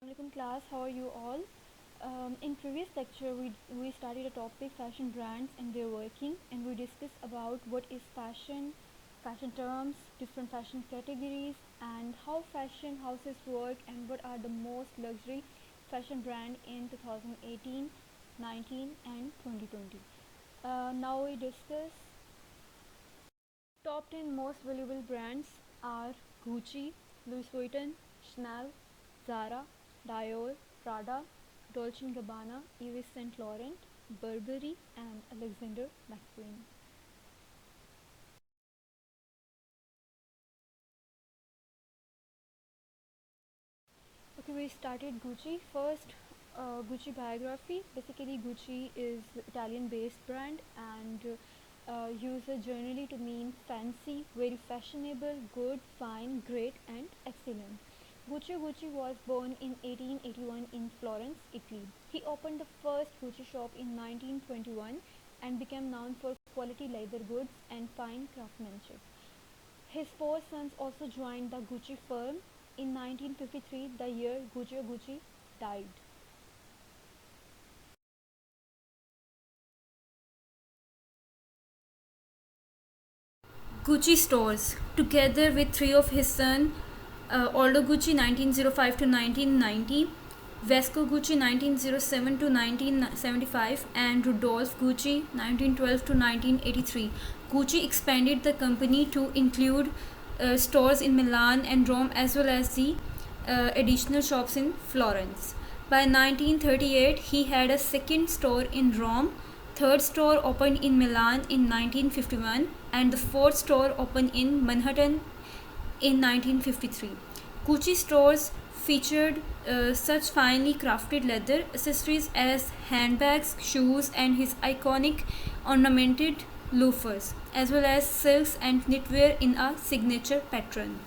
Assalamualaikum class, how are you all? In previous lecture, we started a topic fashion brands and their working, and we discussed about what is fashion, fashion terms, different fashion categories, and how fashion houses work, and what are the most luxury fashion brand in 2018, 19, and 2020. Now we discuss top 10 most valuable brands are Gucci, Louis Vuitton, Chanel, Zara, Dior, Prada, Dolce & Gabbana, Yves Saint Laurent, Burberry, and Alexander McQueen. Okay, we started Gucci first. Gucci biography. Basically, Gucci is Italian-based brand and used generally to mean fancy, very fashionable, good, fine, great, and excellent. Gucci was born in 1881 in Florence, Italy. He opened the first Gucci shop in 1921 and became known for quality leather goods and fine craftsmanship. His four sons also joined the Gucci firm in 1953, the year Gucci died. Gucci stores, together with three of his sons, Aldo Gucci 1905 to 1990, Vasco Gucci 1907 to 1975, and Rudolph Gucci 1912 to 1983. Gucci expanded the company to include stores in Milan and Rome as well as the additional shops in Florence. By 1938, he had a second store in Rome, third store opened in Milan in 1951, and the fourth store opened in Manhattan in 1953. Gucci stores featured such finely crafted leather accessories as handbags, shoes, and his iconic ornamented loafers, as well as silks and knitwear in a signature pattern.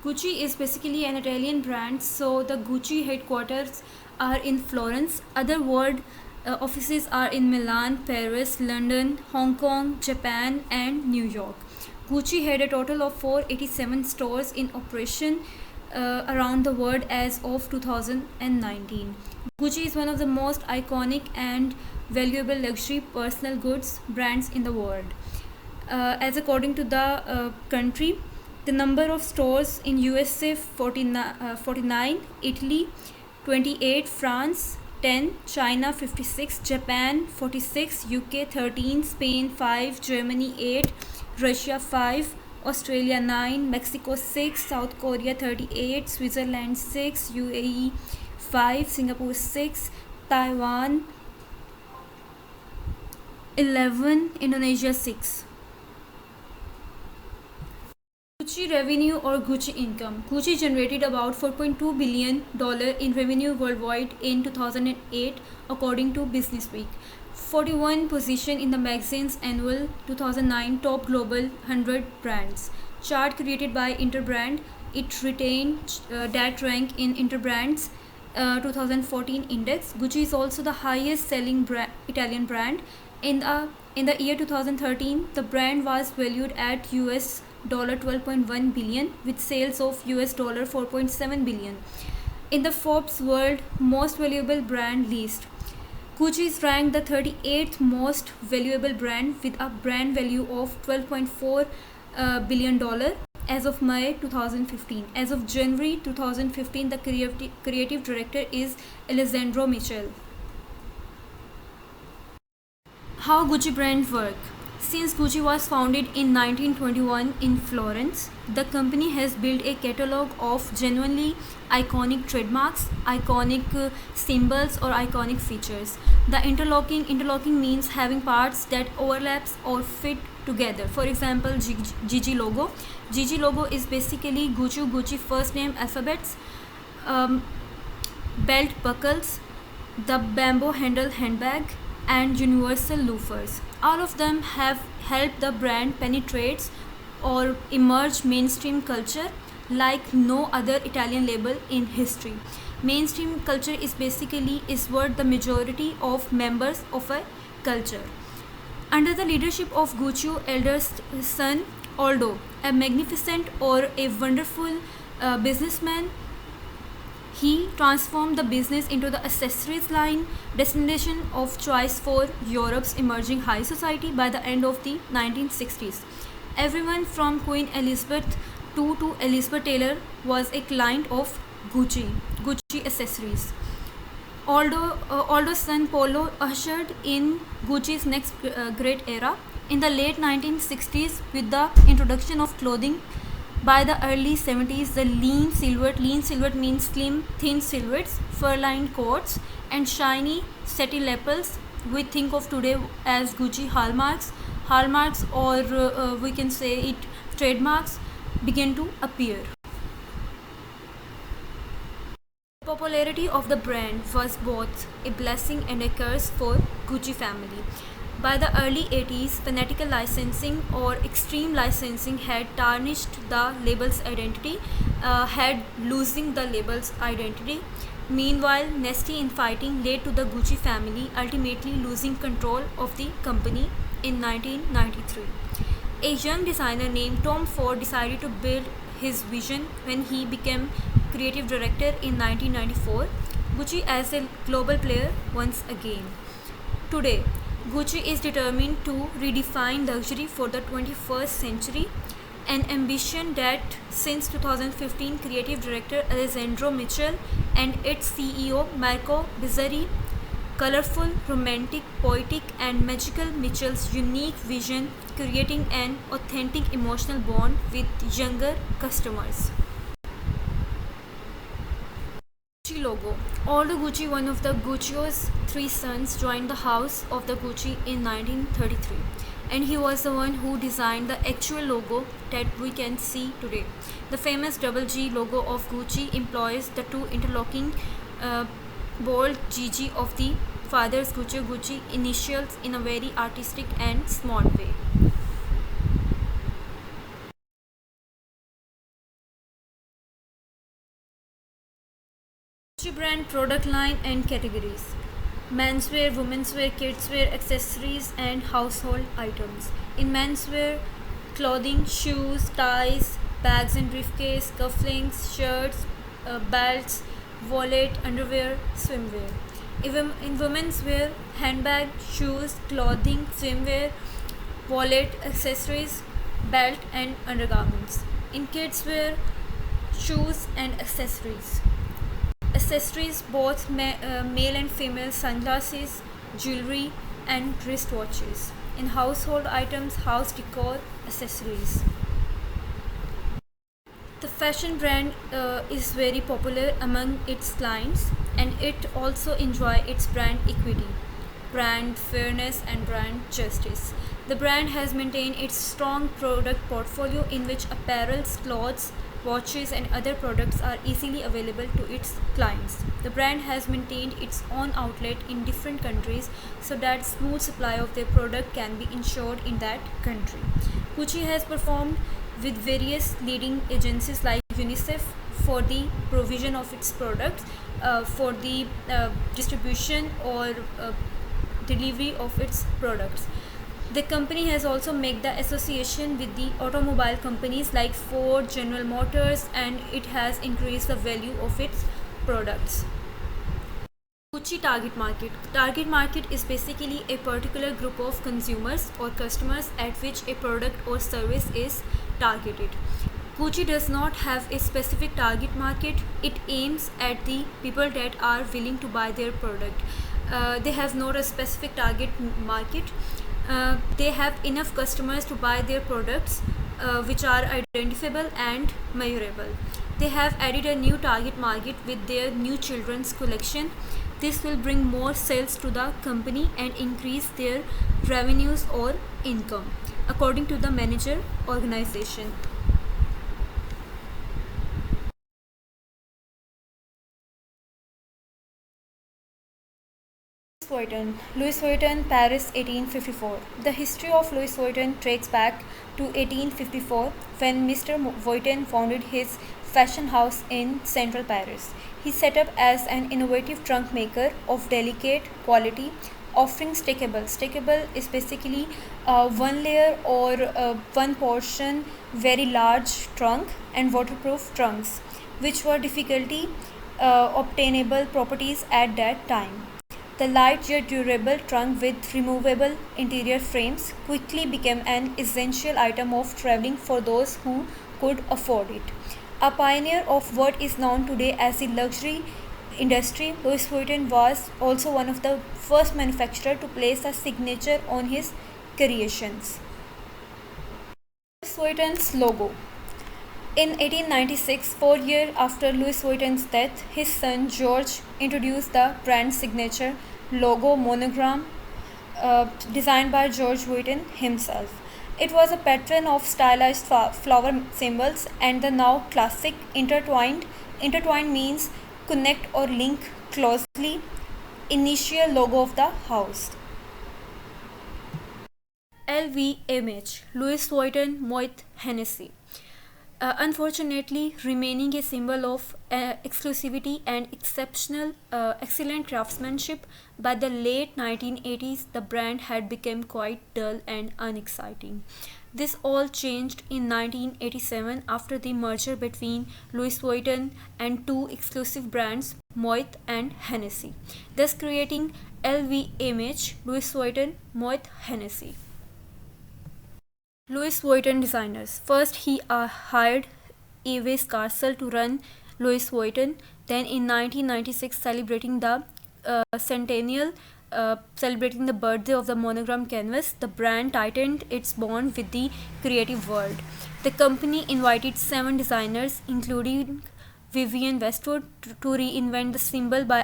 Gucci is basically an Italian brand, so the Gucci headquarters are in Florence. Other world offices are in Milan, Paris, London, Hong Kong, Japan, and New York. Gucci had a total of 487 stores in operation around the world as of 2019. Gucci is one of the most iconic and valuable luxury personal goods brands in the world. As according to the country, the number of stores in USA 49, Italy 28, France 10, China 56, Japan 46, UK 13, Spain 5, Germany 8, Russia 5, Australia 9, Mexico 6, South Korea 38, Switzerland 6, UAE 5, Singapore 6, Taiwan 11, Indonesia 6. Gucci revenue or Gucci income. Gucci generated about $4.2 billion in revenue worldwide in 2008 according to Businessweek. 41 position in the magazine's annual 2009 Top Global 100 Brands chart created by Interbrand. It retained that rank in Interbrand's 2014 index. Gucci is also the highest selling Italian brand. In the year 2013, the brand was valued at US $12.1 billion with sales of US $4.7 billion. In the Forbes World Most Valuable Brand list, Gucci is ranked the 38th most valuable brand with a brand value of $12.4 billion as of May 2015. As of January 2015, the creative director is Alessandro Michel. How Gucci brand work? Since Gucci was founded in 1921 in Florence, the company has built a catalog of genuinely iconic trademarks, iconic symbols or iconic features. The interlocking means having parts that overlaps or fit together. For example, GG logo. GG logo is basically Gucci first name alphabets, belt buckles, the bamboo handle handbag, and universal loafers. All of them have helped the brand penetrate or emerge mainstream culture like no other Italian label in history. Mainstream culture is what the majority of members of a culture. Under the leadership of Gucci's elder son Aldo, a magnificent or a wonderful businessman, he transformed the business into the accessories line, destination of choice for Europe's emerging high society by the end of the 1960s. Everyone from Queen Elizabeth II to Elizabeth Taylor was a client of Gucci accessories. Aldo's son Polo ushered in Gucci's next great era in the late 1960s with the introduction of clothing. By the early 70s, the lean silhouette means slim, thin silhouettes, fur-lined coats, and shiny satin lapels we think of today as Gucci hallmarks, or we can say it trademarks, began to appear. The popularity of the brand was both a blessing and a curse for Gucci family. By the early 80s, fanatical licensing or extreme licensing had tarnished the label's identity, losing the label's identity. Meanwhile, nasty infighting led to the Gucci family ultimately losing control of the company in 1993. A young designer named Tom Ford decided to build his vision when he became creative director in 1994. Gucci as a global player once again. Today, Gucci is determined to redefine luxury for the 21st century, an ambition that since 2015 creative director Alessandro Michel and its CEO Marco Bizzarri, colorful, romantic, poetic and magical Michel's unique vision creating an authentic emotional bond with younger customers. Gucci logo. Although Gucci, one of the Guccio's three sons, joined the house of the Gucci in 1933, and he was the one who designed the actual logo that we can see today. The famous double G logo of Gucci employs the two interlocking bold GG of the father's Gucci initials in a very artistic and smart way. Gucci brand product line and categories: menswear, womenswear, kidswear, accessories and household items. In menswear, clothing, shoes, ties, bags and briefcase, cufflinks, shirts, belts, wallet, underwear, swimwear. In women's wear, handbag, shoes, clothing, swimwear, wallet, accessories, belt and undergarments. In kids wear, shoes and accessories. Accessories both male and female: sunglasses, jewelry and wristwatches. In household items, house decor, accessories. The fashion brand is very popular among its clients, and it also enjoy its brand equity, brand fairness and brand justice. The brand has maintained its strong product portfolio in which apparels, clothes, watches and other products are easily available to its clients. The brand has maintained its own outlet in different countries so that smooth supply of their product can be ensured in that country. Gucci has performed with various leading agencies like UNICEF for the provision of its products, for the distribution or delivery of its products. The company has also made the association with the automobile companies like Ford, General Motors, and it has increased the value of its products. Gucci target market. Target market is basically a particular group of consumers or customers at which a product or service is targeted. Gucci does not have a specific target market. It aims at the people that are willing to buy their product. They have not a specific target market. They have enough customers to buy their products, which are identifiable and measurable. They have added a new target market with their new children's collection. This will bring more sales to the company and increase their revenues or income, according to the manager organization. Louis Vuitton, Paris, 1854. The history of Louis Vuitton tracks back to 1854 when Mr. Vuitton founded his fashion house in central Paris. He set up as an innovative trunk maker of delicate quality, offering stackable. Stackable is basically one layer or one portion very large trunk and waterproof trunks, which were difficulty obtainable properties at that time. The light yet durable trunk with removable interior frames quickly became an essential item of traveling for those who could afford it. A pioneer of what is known today as the luxury industry, Louis Vuitton was also one of the first manufacturers to place a signature on his creations. Louis Vuitton's logo. In 1896, 4 years after Louis Vuitton's death, his son George introduced the brand signature logo monogram designed by George Vuitton himself. It was a pattern of stylized flower symbols and the now classic intertwined. Intertwined means connect or link closely. Initial logo of the house. LVMH, Louis Vuitton Moet Hennessy. Unfortunately, remaining a symbol of exclusivity and excellent craftsmanship, by the late 1980s, the brand had become quite dull and unexciting. This all changed in 1987 after the merger between Louis Vuitton and two exclusive brands, Moet and Hennessy, thus creating LVMH, Louis Vuitton Moet Hennessy. Louis Vuitton designers. First, he hired Yves Carcel to run Louis Vuitton. Then, in 1996, celebrating the centennial, celebrating the birthday of the monogram canvas, the brand tightened its bond with the creative world. The company invited 7 designers, including Vivienne Westwood, to reinvent the symbol by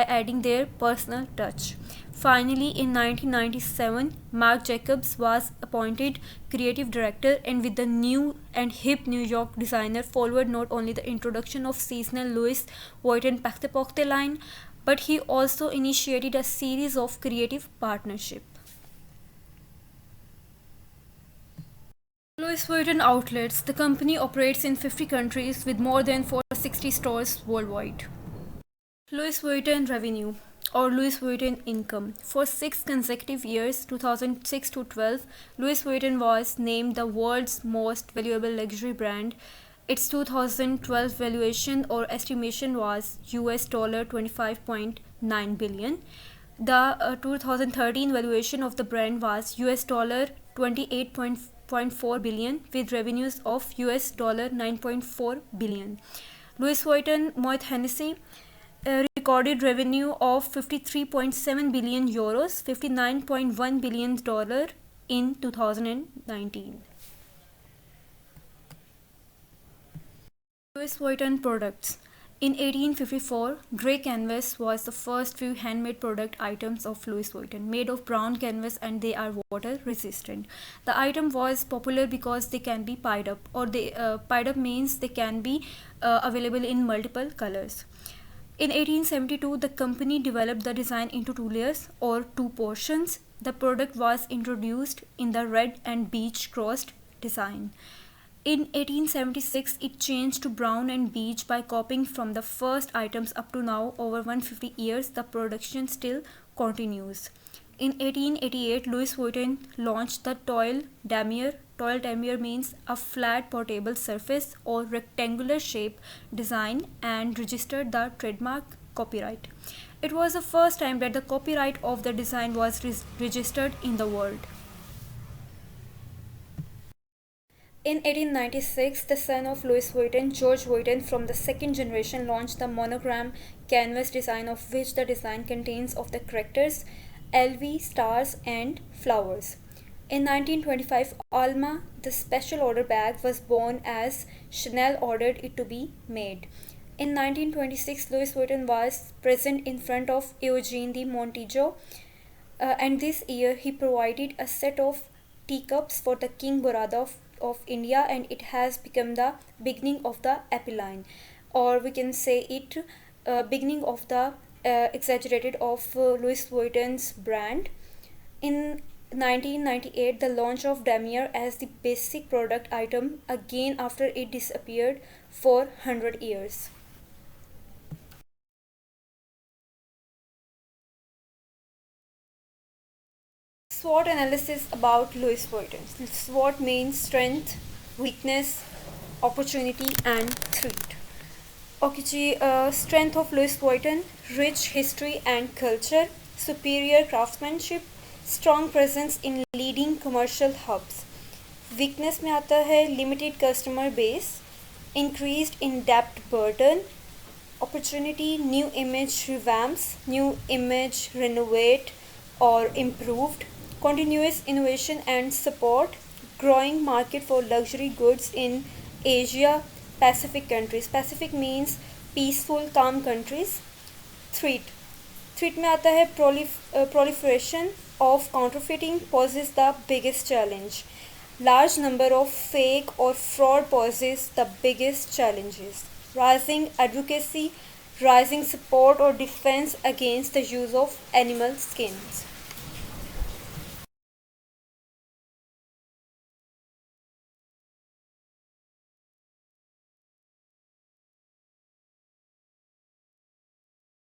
adding their personal touch. Finally, in 1997, Marc Jacobs was appointed creative director, and with the new and hip New York designer followed not only the introduction of seasonal Louis Vuitton Pacte line, but he also initiated a series of creative partnerships. Louis Vuitton outlets. The company operates in 50 countries with more than 460 stores worldwide. Louis Vuitton revenue or Louis Vuitton income. For 6 consecutive years, 2006 to 12, Louis Vuitton was named the world's most valuable luxury brand. Its 2012 valuation or estimation was $25.9 billion. The 2013 valuation of the brand was $28.4 billion with revenues of $9.4 billion. Louis Vuitton Moet Hennessy recorded revenue of 53.7 billion euros, $59.1 billion in 2019. Louis Vuitton products. In 1854, grey canvas was the first few handmade product items of Louis Vuitton, made of brown canvas, and they are water resistant. The item was popular because they can be pied up, or pied up means they can be available in multiple colors. In 1872, the company developed the design into 2 layers or 2 portions. The product was introduced in the red and beige crossed design. In 1876, it changed to brown and beige by copying from the first items. Up to now, over 150 years, the production still continues. In 1888, Louis Vuitton launched the Toile Damier. Toile Damier means a flat portable surface or rectangular shape design, and registered the trademark copyright. It was the first time that the copyright of the design was registered in the world. In 1896, the son of Louis Vuitton, George Vuitton, from the second generation, launched the monogram canvas design, of which the design contains of the characters LV, stars and flowers. In 1925, Alma, the special order bag, was born as Chanel ordered it to be made. In 1926, Louis Vuitton was present in front of Eugene de Montijo, and this year he provided a set of teacups for the King Borada of India, and it has become the beginning of the epiline, or we can say it beginning of the exaggerated of Louis Vuitton's brand. In 1998, the launch of Damier as the basic product item again after it disappeared for 100 years. SWOT analysis about Louis Vuitton. SWOT means strength, weakness, opportunity, and threat. Okay, strength of Louis Vuitton: rich history and culture, superior craftsmanship, strong presence in leading commercial hubs. Weakness में आता है limited customer base, increased in debt burden. Opportunity: new image revamps, new image renovate or improved, continuous innovation and support, growing market for luxury goods in Asia Pacific countries. Pacific means peaceful calm countries. Threat में आता है proliferation of counterfeiting poses the biggest challenge. Large number of fake or fraud poses the biggest challenges. Rising advocacy, rising support or defense against the use of animal skins.